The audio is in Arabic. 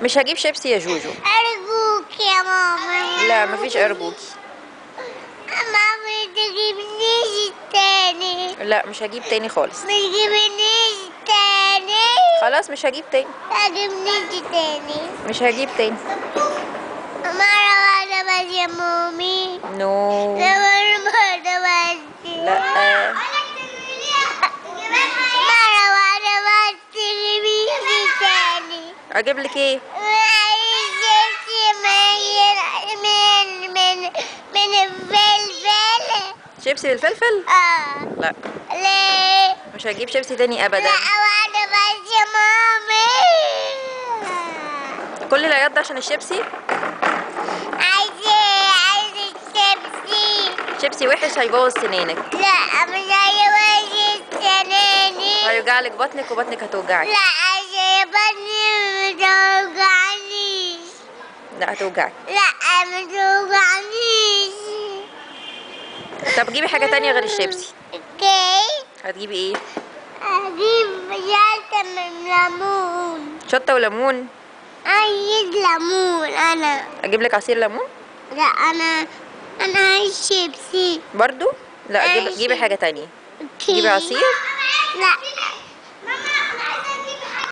مش هجيب شيبسي يا جوجو. أرجوك يا ماما. لا مفيش ارجوكي. ماما متجيبنيش تاني. لا مش هجيب تاني خالص. متجيبنيش تاني. خلاص مش هجيب تاني. متجيبنيش تاني. مش هجيب تاني. مرة واحدة بس يا مامي. نو. مرة واحدة بس. لا. مرة واحدة بس تجيبيني تاني. اجيب لك ايه؟ من الفلفل. شيبسي بالفلفل؟ لا ليه؟ مش هجيب شيبسي تاني ابدا. لا واحدة بس يا مامي. كل العياط ده عشان الشيبسي؟ عايزة الشيبسي. شيبسي وحش هيبوظ سنانك. لا مش هيوجع سناني. هيوجعلك بطنك وبطنك هتوجعك. لا عشان بطني متوجعنيش. لا هتوجعك. لا متوجعنيش. طب جيبي حاجة تانية غير الشيبسي. اوكي. هتجيبي ايه؟ هجيب جلسة من ليمون. شطة وليمون؟ عايز ليمون انا. اجيب لك عصير ليمون؟ لا انا عايز شيبسي. برضو؟ لا عايز جيبي حاجة تانية. اوكي. جيبي عصير؟ لا